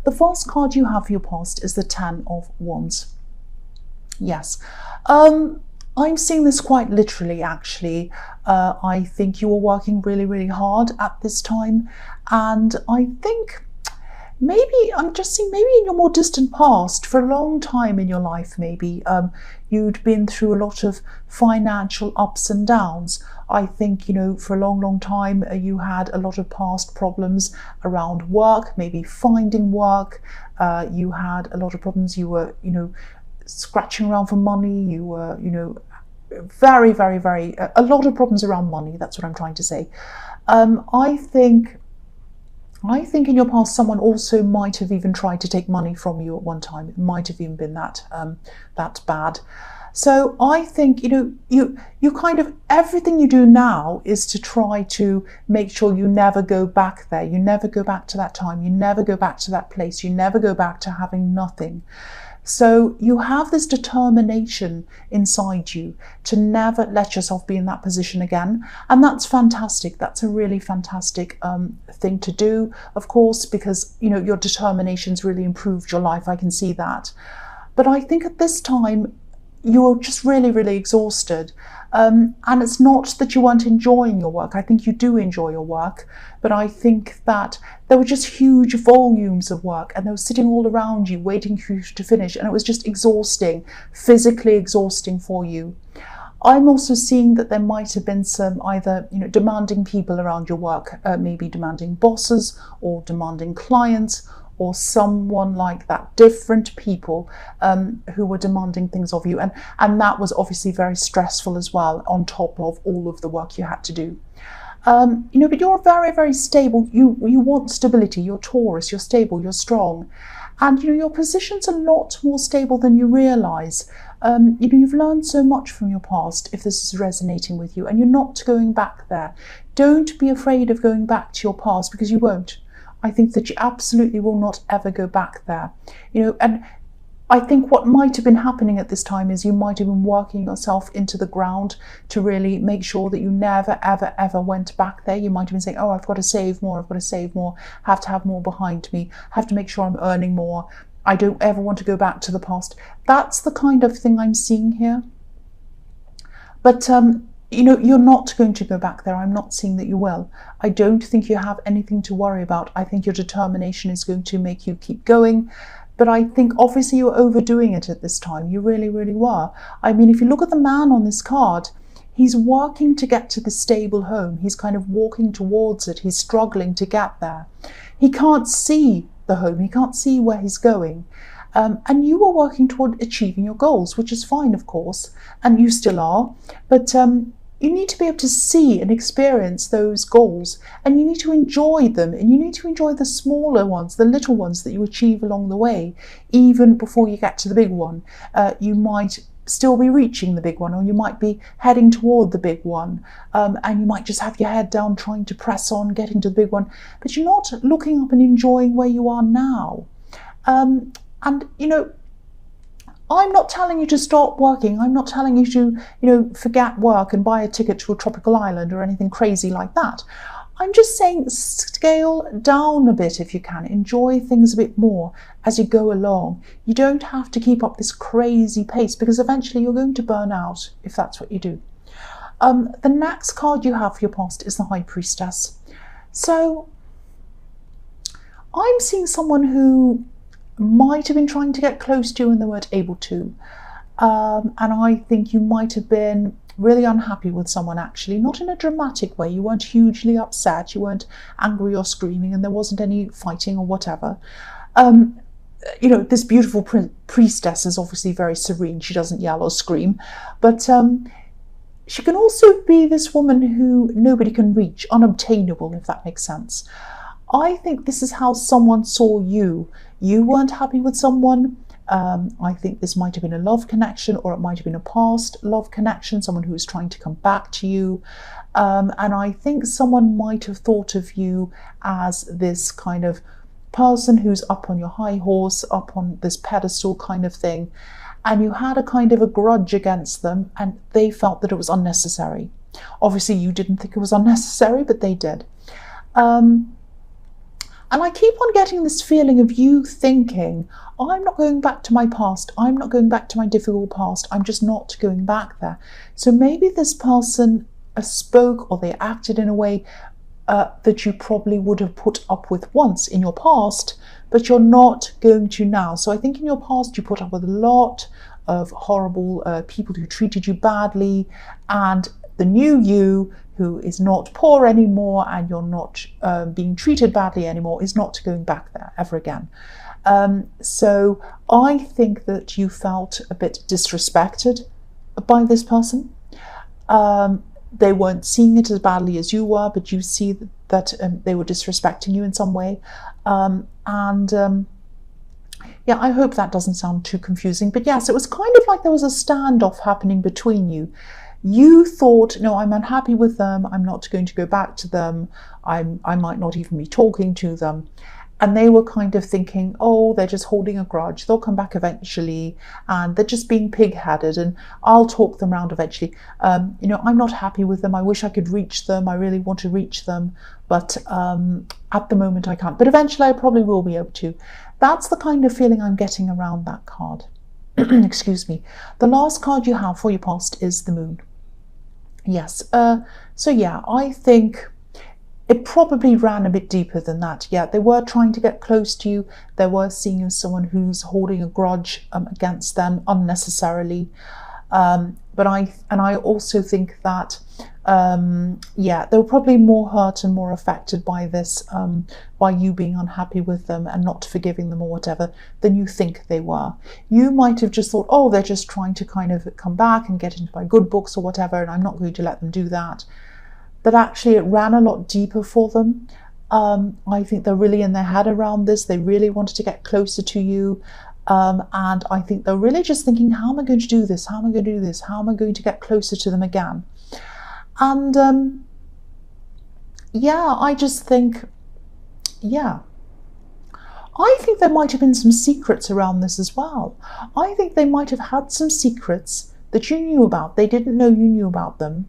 The first card you have for your past is the Ten of Wands. Yes. I'm seeing this quite literally, actually. I think you were working really, really hard at this time. And I think maybe, I'm just seeing maybe in your more distant past, for a long time in your life, maybe you'd been through a lot of financial ups and downs. I think, you know, for a long, long time, you had a lot of past problems around work, maybe finding work. You had a lot of problems. You were, you know, scratching around for money. You were, you know, very, very, very, a lot of problems around money. That's what I'm trying to say. I think in your past, someone also might have even tried to take money from you at one time. It might have even been that bad. So I think, you know, you kind of, everything you do now is to try to make sure you never go back there. You never go back to that time. You never go back to that place. You never go back to having nothing. So you have this determination inside you to never let yourself be in that position again. And that's fantastic. That's a really fantastic thing to do, of course, because, you know, your determination's really improved your life. I can see that. But I think at this time, you're just really, really exhausted. And it's not that you weren't enjoying your work. I think you do enjoy your work. But I think that there were just huge volumes of work and they were sitting all around you waiting for you to finish. And it was just exhausting, physically exhausting for you. I'm also seeing that there might have been some either, you know, demanding people around your work, maybe demanding bosses or demanding clients, or someone like that, different people who were demanding things of you. And that was obviously very stressful as well, on top of all of the work you had to do. You know, but you're very, very stable. You want stability. You're Taurus, you're stable, you're strong. And, you know, your position's a lot more stable than you realise. You know, you've learned so much from your past, if this is resonating with you, and you're not going back there. Don't be afraid of going back to your past, because you won't. I think that you absolutely will not ever go back there. You know, and I think what might have been happening at this time is you might have been working yourself into the ground to really make sure that you never, ever, ever went back there. You might have been saying, oh, I've got to save more, I've got to save more, have to have more behind me, have to make sure I'm earning more. I don't ever want to go back to the past. That's the kind of thing I'm seeing here. But, you know, you're not going to go back there. I'm not seeing that you will. I don't think you have anything to worry about. I think your determination is going to make you keep going. But I think obviously you're overdoing it at this time. You really, really were. I mean, if you look at the man on this card, he's working to get to the stable home. He's kind of walking towards it. He's struggling to get there. He can't see the home. He can't see where he's going. And you are working toward achieving your goals, which is fine, of course, and you still are. But you need to be able to see and experience those goals, and you need to enjoy them, and you need to enjoy the smaller ones, the little ones that you achieve along the way, even before you get to the big one. You might still be reaching the big one, or you might be heading toward the big one, and you might just have your head down trying to press on, getting to the big one, but you're not looking up and enjoying where you are now. And, you know, I'm not telling you to stop working. I'm not telling you to, you know, forget work and buy a ticket to a tropical island or anything crazy like that. I'm just saying scale down a bit if you can. Enjoy things a bit more as you go along. You don't have to keep up this crazy pace, because eventually you're going to burn out if that's what you do. The next card you have for your past is the High Priestess. So I'm seeing someone who might have been trying to get close to you and they weren't able to. And I think you might have been really unhappy with someone, actually, not in a dramatic way. You weren't hugely upset, you weren't angry or screaming, and there wasn't any fighting or whatever. You know, this beautiful priestess is obviously very serene. She doesn't yell or scream, but she can also be this woman who nobody can reach, unobtainable, if that makes sense. I think this is how someone saw you. You weren't happy with someone. I think this might have been a love connection, or it might have been a past love connection, someone who was trying to come back to you. And I think someone might have thought of you as this kind of person who's up on your high horse, up on this pedestal kind of thing. And you had a kind of a grudge against them, and they felt that it was unnecessary. Obviously, you didn't think it was unnecessary, but they did. And I keep on getting this feeling of you thinking, I'm not going back to my past. I'm not going back to my difficult past. I'm just not going back there. So maybe this person spoke or they acted in a way that you probably would have put up with once in your past, but you're not going to now. So I think in your past you put up with a lot of horrible people who treated you badly, and the new you who is not poor anymore and you're not being treated badly anymore is not going back there ever again. So I think that you felt a bit disrespected by this person. They weren't seeing it as badly as you were, but you see that they were disrespecting you in some way. Yeah, I hope that doesn't sound too confusing. But yes, it was kind of like there was a standoff happening between you. You thought, no, I'm unhappy with them. I'm not going to go back to them. I might not even be talking to them. And they were kind of thinking, oh, they're just holding a grudge. They'll come back eventually, and they're just being pig-headed, and I'll talk them round eventually. I'm not happy with them. I wish I could reach them. I really want to reach them, but at the moment I can't. But eventually I probably will be able to. That's the kind of feeling I'm getting around that card. Excuse me. The last card you have for your past is the Moon. Yes. So yeah, I think it probably ran a bit deeper than that. Yeah, they were trying to get close to you. They were seeing you as someone who's holding a grudge against them unnecessarily. But I also think that yeah, they were probably more hurt and more affected by this, by you being unhappy with them and not forgiving them or whatever, than you think they were. You might have just thought, oh, they're just trying to kind of come back and get into my good books or whatever, and I'm not going to let them do that. But actually it ran a lot deeper for them. I think they're really in their head around this. They really wanted to get closer to you. And I think they're really just thinking, how am I going to do this? How am I going to do this? How am I going to get closer to them again? And yeah, I just think, yeah, I think there might have been some secrets around this as well. I think they might have had some secrets that you knew about. They didn't know you knew about them.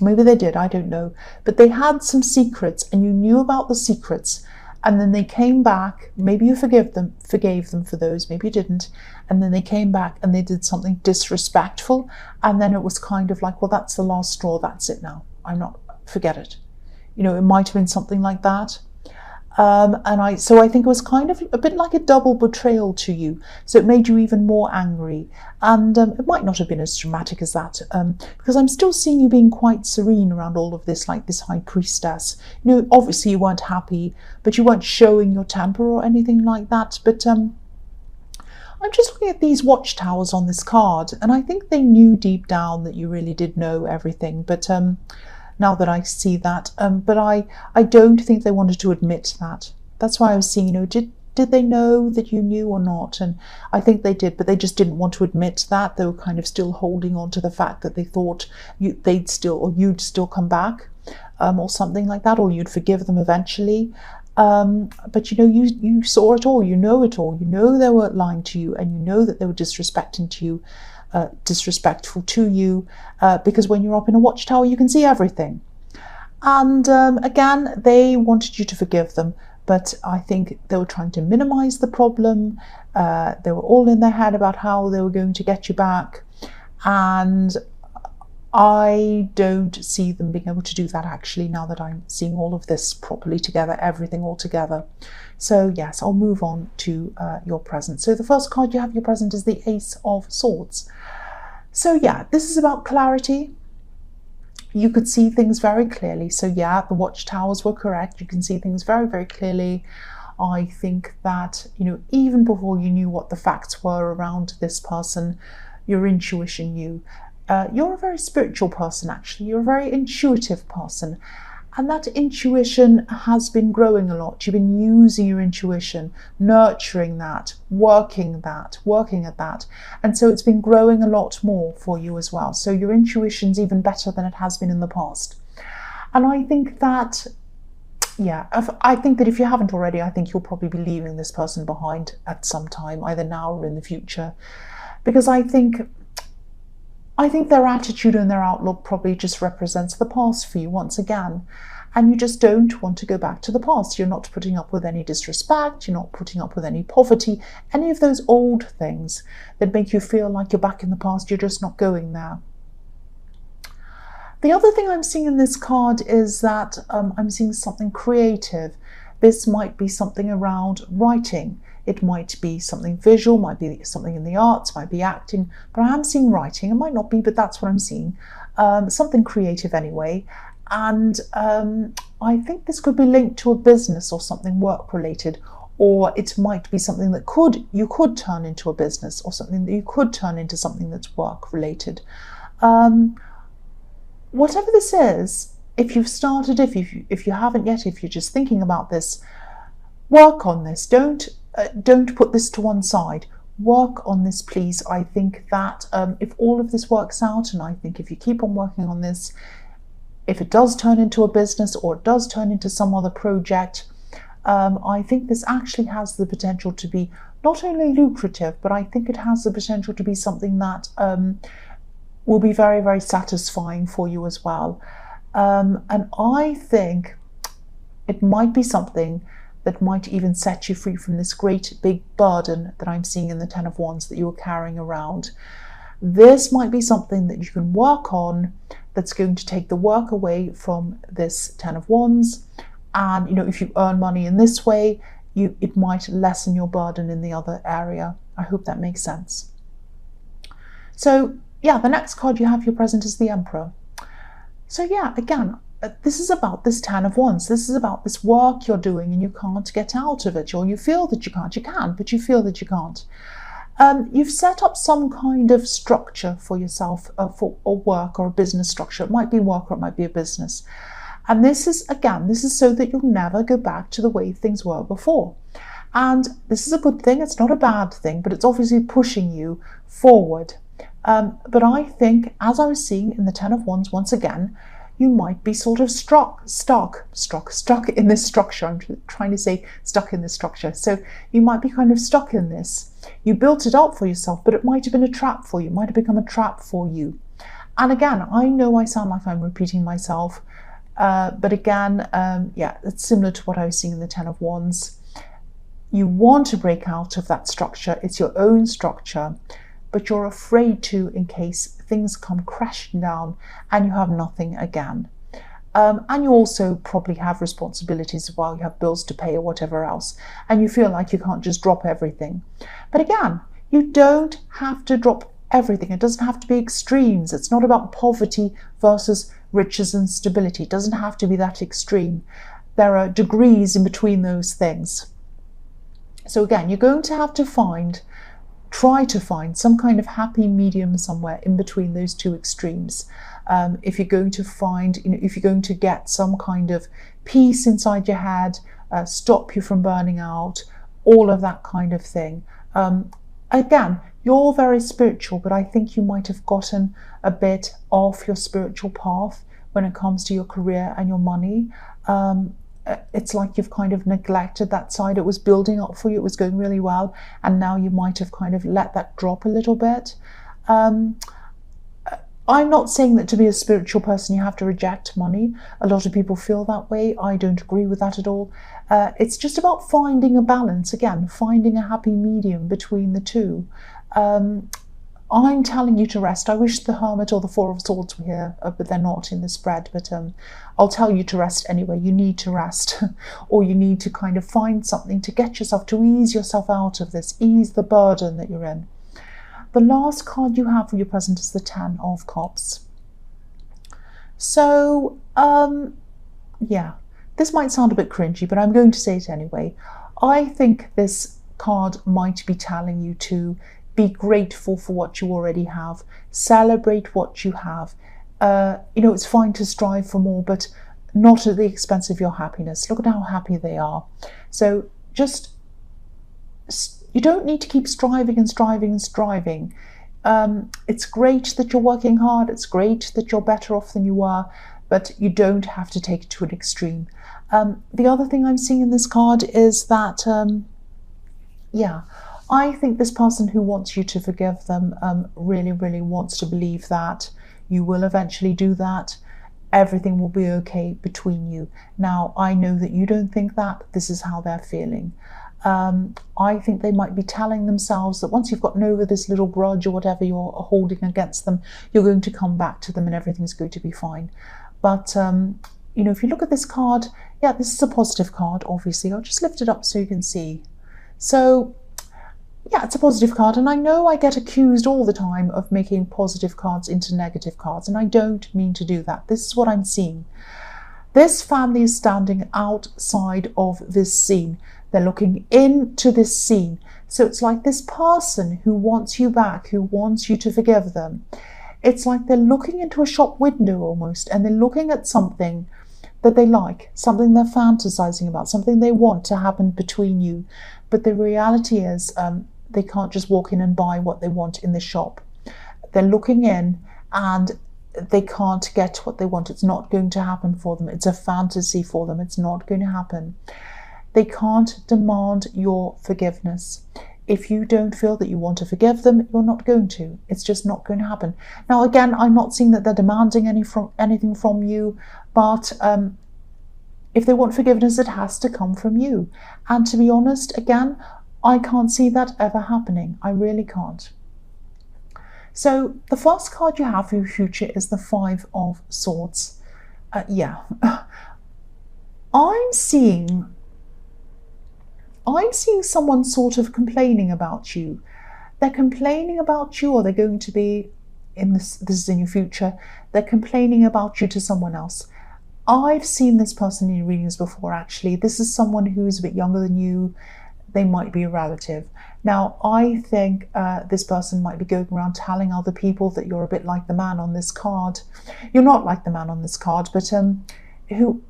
Maybe they did, I don't know. But they had some secrets and you knew about the secrets. And then they came back, maybe you forgave them for those, maybe you didn't. And then they came back and they did something disrespectful. And then it was kind of like, well, that's the last straw, that's it now. Forget it. It might have been something like that. So I think it was kind of a bit like a double betrayal to you. So it made you even more angry. And it might not have been as dramatic as that, because I'm still seeing you being quite serene around all of this, like this high priestess. Obviously you weren't happy, but you weren't showing your temper or anything like that. But I'm just looking at these watchtowers on this card, and I think they knew deep down that you really did know everything. But now that I see that, but I don't think they wanted to admit that. That's why I was seeing, did they know that you knew or not? And I think they did, but they just didn't want to admit that. They were kind of still holding on to the fact that they thought you'd still come back, or something like that, or you'd forgive them eventually. But you saw it all, you know it all. You know they were lying to you, and you know that they were disrespectful to you, because when you're up in a watchtower you can see everything. And again, they wanted you to forgive them, but I think they were trying to minimize the problem. They were all in their head about how they were going to get you back, and I don't see them being able to do that actually, now that I'm seeing all of this properly together, everything all together. So yes, I'll move on to your present. So the first card you have your present is the Ace of Swords. So yeah, this is about clarity. You could see things very clearly. So yeah, the watchtowers were correct. You can see things very, very clearly. I think that, even before you knew what the facts were around this person, your intuition knew. You're a very spiritual person, actually. You're a very intuitive person. And that intuition has been growing a lot. You've been using your intuition, nurturing that, working at that. And so it's been growing a lot more for you as well. So your intuition's even better than it has been in the past. And I think that, yeah, I think that if you haven't already, I think you'll probably be leaving this person behind at some time, either now or in the future. Because I think their attitude and their outlook probably just represents the past for you once again. and you just don't want to go back to the past. You're not putting up with any disrespect, you're not putting up with any poverty, any of those old things that make you feel like you're back in the past. You're just not going there. The other thing I'm seeing in this card is that I'm seeing something creative. This might be something around writing. It might be something visual, might be something in the arts, might be acting, but I am seeing writing. It might not be, but that's what I'm seeing. Something creative anyway. And I think this could be linked to a business or something work-related, or it might be something that you could turn into a business, or something that you could turn into something that's work-related. Whatever this is, if you've started, if you haven't yet, if you're just thinking about this, work on this. Don't put this to one side. Work on this, please. I think that if all of this works out, and I think if you keep on working on this, if it does turn into a business or it does turn into some other project, I think this actually has the potential to be not only lucrative, but I think it has the potential to be something that will be very, very satisfying for you as well. And I think it might be something that might even set you free from this great big burden that I'm seeing in the Ten of Wands that you're carrying around. This might be something that you can work on that's going to take the work away from this Ten of Wands. And, you know, if you earn money in this way, it might lessen your burden in the other area. I hope that makes sense. So, yeah, the next card you have your present is the Emperor. So, yeah, again, this is about this Ten of Wands. This is about this work you're doing and you can't get out of it, or you feel that you can't. You can, but you feel that you can't. You've set up some kind of structure for yourself, for a work or a business structure. It might be work or it might be a business. And this is, again, this is so that you'll never go back to the way things were before. And this is a good thing. It's not a bad thing, but it's obviously pushing you forward. But I think, as I was seeing in the Ten of Wands, once again, you might be sort of stuck in this structure. I'm trying to say stuck in this structure. So you might be kind of stuck in this. You built it up for yourself, but it might have been a trap for you. It might have become a trap for you. And again, I know I sound like I'm repeating myself, but again, yeah, it's similar to what I was seeing in the Ten of Wands. You want to break out of that structure. It's your own structure, but you're afraid to, in case things come crashing down and you have nothing again. And you also probably have responsibilities as well. You have bills to pay or whatever else, and you feel like you can't just drop everything. But again, you don't have to drop everything. It doesn't have to be extremes. It's not about poverty versus riches and stability. It doesn't have to be that extreme. There are degrees in between those things. So again, you're going to have to try to find some kind of happy medium somewhere in between those two extremes. If you're going to find, if you're going to get some kind of peace inside your head, stop you from burning out, all of that kind of thing. Again, you're very spiritual, but I think you might have gotten a bit off your spiritual path when it comes to your career and your money. It's like you've kind of neglected that side. It was building up for you, it was going really well, and now you might have kind of let that drop a little bit. I'm not saying that to be a spiritual person you have to reject money. A lot of people feel that way. I don't agree with that at all. It's just about finding a balance, again, finding a happy medium between the two. I'm telling you to rest. I wish the Hermit or the Four of Swords were here, but they're not in the spread. But I'll tell you to rest anyway. You need to rest, or you need to kind of find something to get yourself, to ease yourself out of this, ease the burden that you're in. The last card you have for your present is the Ten of Cups. So, yeah, this might sound a bit cringy, but I'm going to say it anyway. I think this card might be telling you to be grateful for what you already have. Celebrate what you have. It's fine to strive for more, but not at the expense of your happiness. Look at how happy they are. So just, you don't need to keep striving and striving and striving. It's great that you're working hard. It's great that you're better off than you were, but you don't have to take it to an extreme. The other thing I'm seeing in this card is that, yeah, I think this person who wants you to forgive them really, really wants to believe that you will eventually do that. everything will be okay between you. Now, I know that you don't think that. This is how they're feeling. I think they might be telling themselves that once you've gotten over this little grudge or whatever you're holding against them, you're going to come back to them and everything's going to be fine. But, you know, if you look at this card, yeah, this is a positive card, obviously. I'll just lift it up so you can see. So, yeah, it's a positive card, and I know I get accused all the time of making positive cards into negative cards, and I don't mean to do that. This is what I'm seeing. This family is standing outside of this scene. They're looking into this scene. So it's like this person who wants you back, who wants you to forgive them. It's like they're looking into a shop window almost, and they're looking at something that they like, something they're fantasizing about, something they want to happen between you. But the reality is they can't just walk in and buy what they want in the shop. They're looking in and they can't get what they want. It's not going to happen for them. It's a fantasy for them. It's not going to happen. They can't demand your forgiveness. If you don't feel that you want to forgive them, you're not going to. It's just not going to happen. Now, again, I'm not saying that they're demanding anything from you, but if they want forgiveness, it has to come from you. And to be honest, again, I can't see that ever happening. I really can't. So the first card you have for your future is the Five of Swords. Yeah. I'm seeing someone sort of complaining about you. They're complaining about you, or they're going to be, this is in your future, they're complaining about you to someone else. I've seen this person in readings before, actually. This is someone who's a bit younger than you. They might be a relative. Now, I think this person might be going around telling other people that you're a bit like the man on this card. You're not like the man on this card, but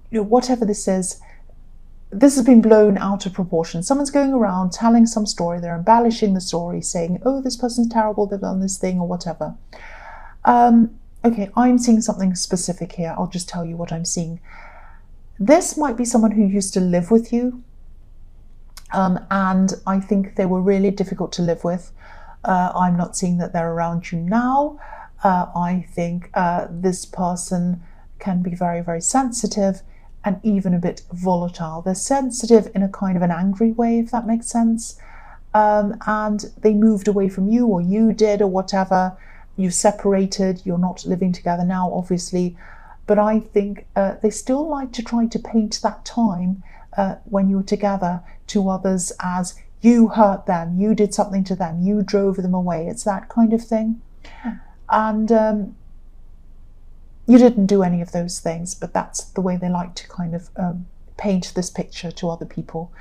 whatever this is, this has been blown out of proportion. Someone's going around telling some story. They're embellishing the story, saying, oh, this person's terrible, they've done this thing, or whatever. Okay, I'm seeing something specific here. I'll just tell you what I'm seeing. This might be someone who used to live with you, and I think they were really difficult to live with. I'm not seeing that they're around you now. I think this person can be very, very sensitive and even a bit volatile. They're sensitive in a kind of an angry way, if that makes sense. And they moved away from you, or you did, or whatever. You separated, you're not living together now, obviously. But I think they still like to try to paint that time when you were together to others as you hurt them, you did something to them, you drove them away. It's that kind of thing. And you didn't do any of those things, but that's the way they like to kind of paint this picture to other people.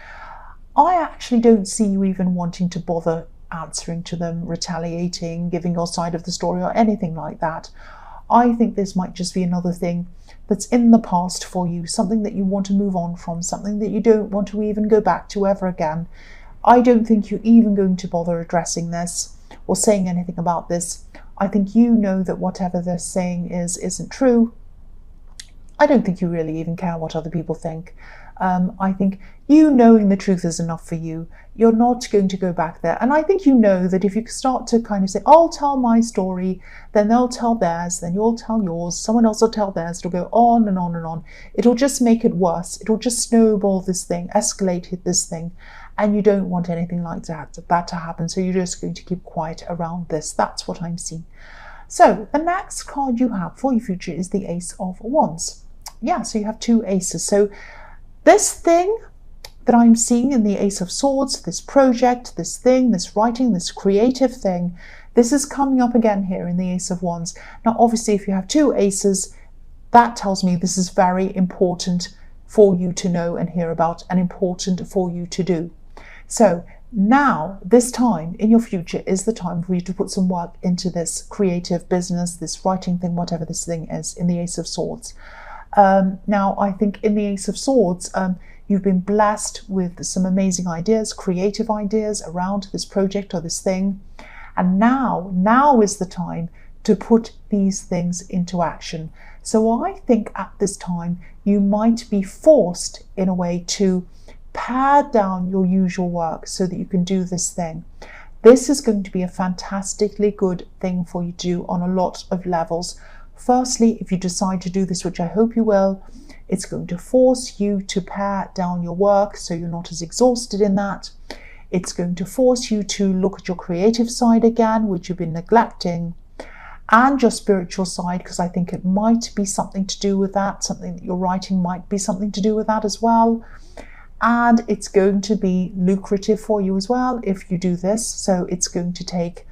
I actually don't see you even wanting to bother answering to them, retaliating, giving your side of the story, or anything like that. I think this might just be another thing that's in the past for you, something that you want to move on from, something that you don't want to even go back to ever again. I don't think you're even going to bother addressing this or saying anything about this. I think you know that whatever they're saying isn't true. I don't think you really even care what other people think. I think you knowing the truth is enough for you. You're not going to go back there. And I think you know that if you start to kind of say, I'll tell my story, then they'll tell theirs, then you'll tell yours, someone else will tell theirs, it'll go on and on and on. It'll just make it worse. It'll just snowball this thing, escalate this thing. And you don't want anything like that to happen. So you're just going to keep quiet around this. That's what I'm seeing. So the next card you have for your future is the Ace of Wands. Yeah, so you have two aces. So this thing that I'm seeing in the Ace of Swords, this project, this thing, this writing, this creative thing, this is coming up again here in the Ace of Wands. Now, obviously, if you have two aces, that tells me this is very important for you to know and hear about, and important for you to do. So now, this time in your future is the time for you to put some work into this creative business, this writing thing, whatever this thing is, in the Ace of Swords. Now, I think in the Ace of Swords, you've been blessed with some amazing ideas, creative ideas around this project or this thing. And now is the time to put these things into action. So I think at this time, you might be forced in a way to pare down your usual work so that you can do this thing. This is going to be a fantastically good thing for you to do on a lot of levels. Firstly, if you decide to do this, which I hope you will, it's going to force you to pare down your work so you're not as exhausted in that. It's going to force you to look at your creative side again, which you've been neglecting, and your spiritual side, because I think it might be something to do with that. Something that you're writing might be something to do with that as well. And it's going to be lucrative for you as well if you do this. So it's going to take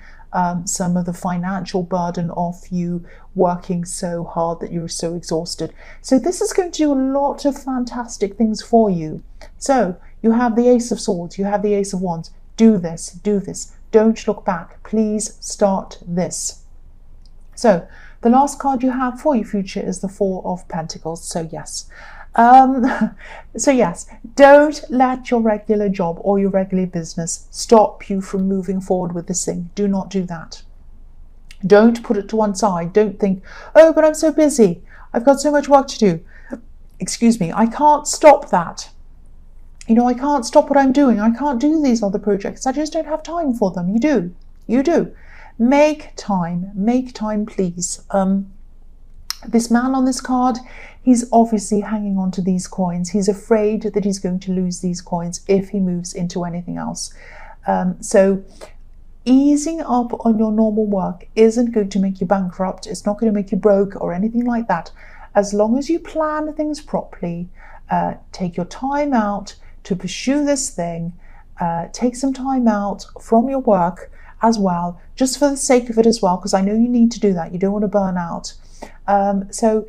some of the financial burden off you working so hard that you're so exhausted. So this is going to do a lot of fantastic things for you. So you have the Ace of Swords, you have the Ace of Wands. Do this, do this. Don't look back. Please start this. So the last card you have for your future is the Four of Pentacles. So yes. Yes, don't let your regular job or your regular business stop you from moving forward with this thing. Do not do that. Don't put it to one side. Don't think, oh, but I'm so busy. I've got so much work to do. Excuse me, I can't stop that. You know, I can't stop what I'm doing. I can't do these other projects. I just don't have time for them. You do. You do. Make time, please. This man on this card, he's obviously hanging on to these coins. He's afraid that he's going to lose these coins if he moves into anything else. So easing up on your normal work isn't going to make you bankrupt. It's not going to make you broke or anything like that. As long as you plan things properly, take your time out to pursue this thing, take some time out from your work as well, just for the sake of it as well, because I know you need to do that. You don't want to burn out. So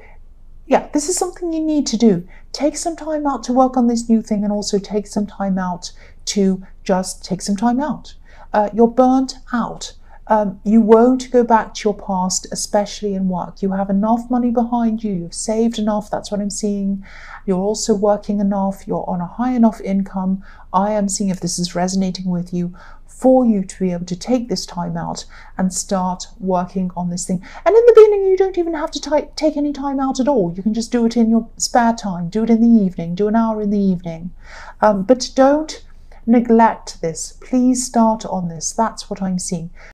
yeah, this is something you need to do. Take some time out to work on this new thing, and also take some time out to just take some time out. You're burnt out. You won't go back to your past, especially in work. You have enough money behind you. You've saved enough. That's what I'm seeing. You're also working enough. You're on a high enough income. I am seeing, if this is resonating with you, for you to be able to take this time out and start working on this thing. And in the beginning, you don't even have to take any time out at all. You can just do it in your spare time. Do it in the evening. Do an hour in the evening. But don't neglect this. Please start on this. That's what I'm seeing.